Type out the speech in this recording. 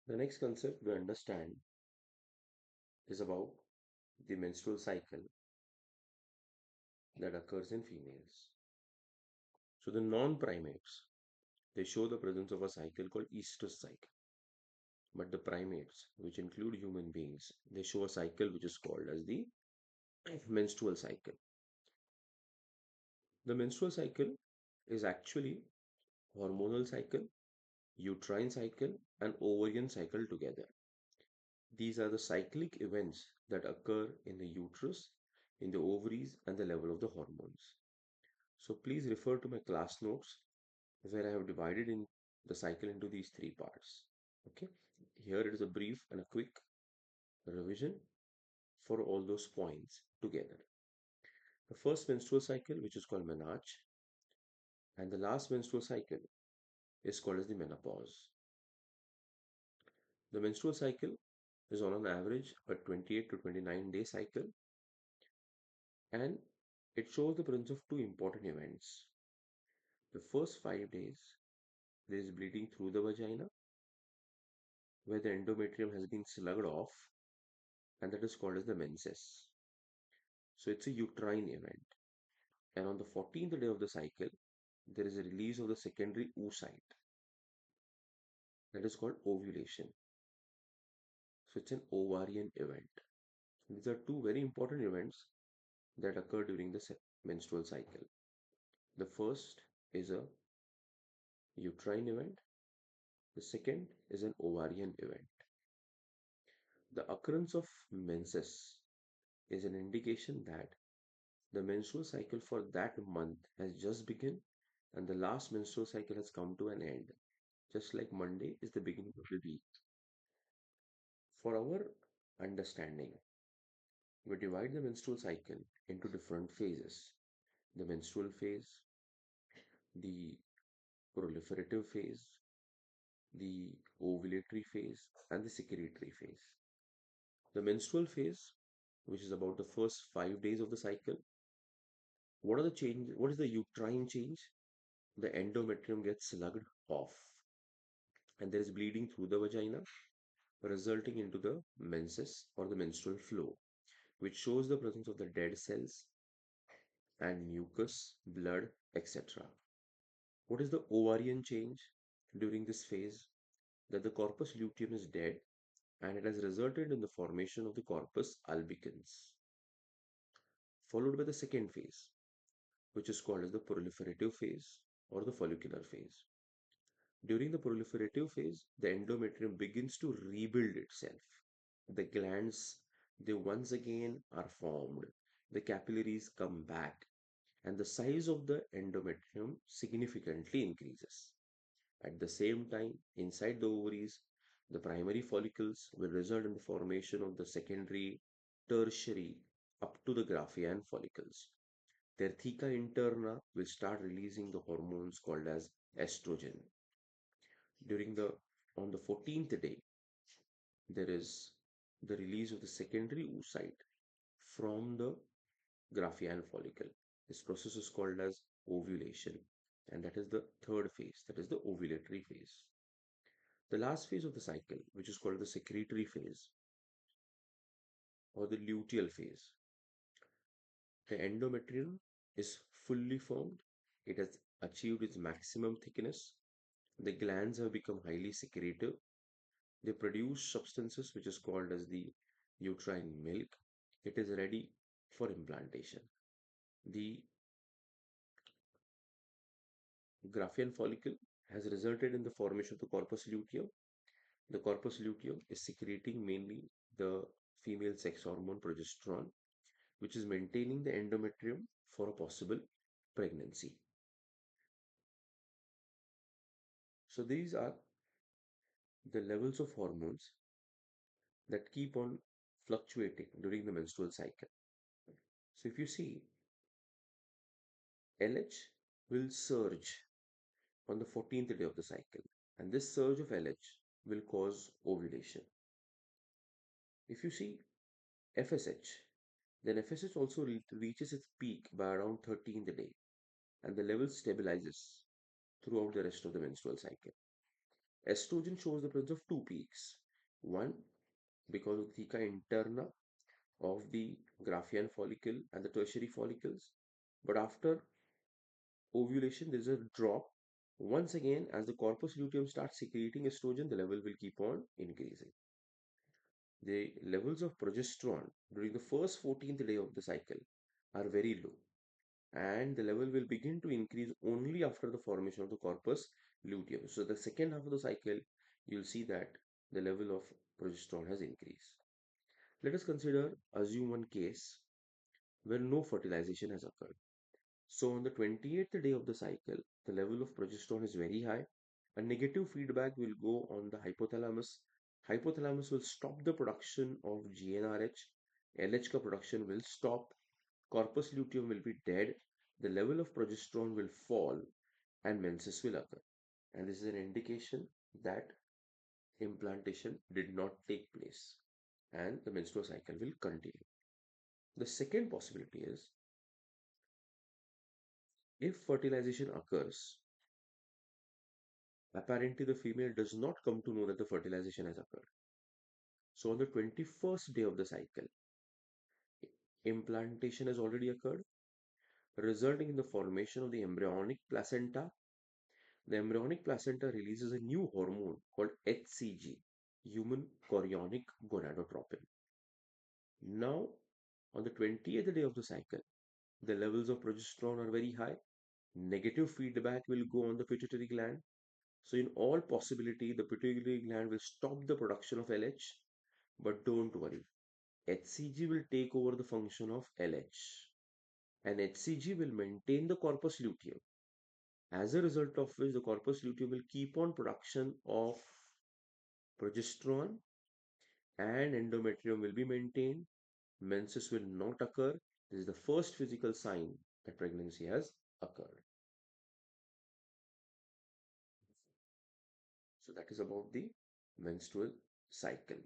The next concept we understand is about the menstrual cycle that occurs in females. So the non-primates, they show the presence of a cycle called estrous cycle. But the primates, which include human beings, they show a cycle which is called as the menstrual cycle. The menstrual cycle is actually hormonal cycle, uterine cycle, and ovarian cycle together. These are the cyclic events that occur in the uterus, in the ovaries, and the level of the hormones. So please refer to my class notes where I have divided in the cycle into these three parts. Okay, here it is a brief and a quick revision for all those points together. The first menstrual cycle, which is called menarche, and the last menstrual cycle is called as the menopause. The menstrual cycle is on an average a 28 to 29-day cycle, and it shows the presence of two important events. The first 5 days, there is bleeding through the vagina, where the endometrium has been slugged off, and that is called as the menses. So it's a uterine event. And on the 14th day of the cycle, there is a release of the secondary oocyte, that is called ovulation. So it's an ovarian event. These are two very important events that occur during the menstrual cycle. The first is a uterine event, the second is an ovarian event. The occurrence of menses is an indication that the menstrual cycle for that month has just begun and the last menstrual cycle has come to an end, just like Monday is the beginning of the week. For our understanding, we divide the menstrual cycle into different phases: the menstrual phase, the proliferative phase, the ovulatory phase, and the secretory phase. The menstrual phase, which is about the first 5 days of the cycle, what are the change? What is the uterine change? The endometrium gets slugged off, and there is bleeding through the vagina, resulting into the menses or the menstrual flow, which shows the presence of the dead cells and mucus, blood, etc. What is the ovarian change during this phase? That the corpus luteum is dead and it has resulted in the formation of the corpus albicans, followed by the second phase, which is called as the proliferative phase or the follicular phase. During the proliferative phase, the endometrium begins to rebuild itself. The glands, they once again are formed. The capillaries come back, and the size of the endometrium significantly increases. At the same time, inside the ovaries, the primary follicles will result in the formation of the secondary, tertiary, up to the Graafian follicles. Their theca interna will start releasing the hormones called as estrogen. During the On the 14th day, there is the release of the secondary oocyte from the Graafian follicle. This process is called as ovulation, and that is the third phase, that is the ovulatory phase. The last phase of the cycle, which is called the secretory phase or the luteal phase, the endometrium is fully formed. It has achieved its maximum thickness. The glands have become highly secretive. They produce substances which is called as the uterine milk. It is ready for implantation. The Graafian follicle has resulted in the formation of the corpus luteum. The corpus luteum is secreting mainly the female sex hormone progesterone, which is maintaining the endometrium for a possible pregnancy. So these are the levels of hormones that keep on fluctuating during the menstrual cycle. So if you see, LH will surge on the 14th day of the cycle, and this surge of LH will cause ovulation. If you see FSH, then FSH also reaches its peak by around 13th day, and the level stabilizes throughout the rest of the menstrual cycle. Estrogen shows the presence of two peaks. One, because of theca interna of the Graafian follicle and the tertiary follicles. But after ovulation, there's a drop. Once again, as the corpus luteum starts secreting estrogen, the level will keep on increasing. The levels of progesterone during the first 14th day of the cycle are very low, and the level will begin to increase only after the formation of the corpus luteum. So, the second half of the cycle, you'll see that the level of progesterone has increased. Let us assume one case where no fertilization has occurred. So, on the 28th day of the cycle, the level of progesterone is very high. A negative feedback will go on the hypothalamus. Hypothalamus will stop the production of GnRH. LH ka production will stop. Corpus luteum will be dead. The level of progesterone will fall and menses will occur. And this is an indication that implantation did not take place and the menstrual cycle will continue. The second possibility is if fertilization occurs, apparently the female does not come to know that the fertilization has occurred. So on the 21st day of the cycle, implantation has already occurred, resulting in the formation of the embryonic placenta. The embryonic placenta releases a new hormone called HCG, human chorionic gonadotropin. Now, on the 20th day of the cycle, the levels of progesterone are very high. Negative feedback will go on the pituitary gland. So, in all possibility, the pituitary gland will stop the production of LH. But don't worry, HCG will take over the function of LH, and HCG will maintain the corpus luteum. As a result of which, the corpus luteum will keep on production of progesterone and endometrium will be maintained. Menses will not occur. This is the first physical sign that pregnancy has occurred. So that is about the menstrual cycle.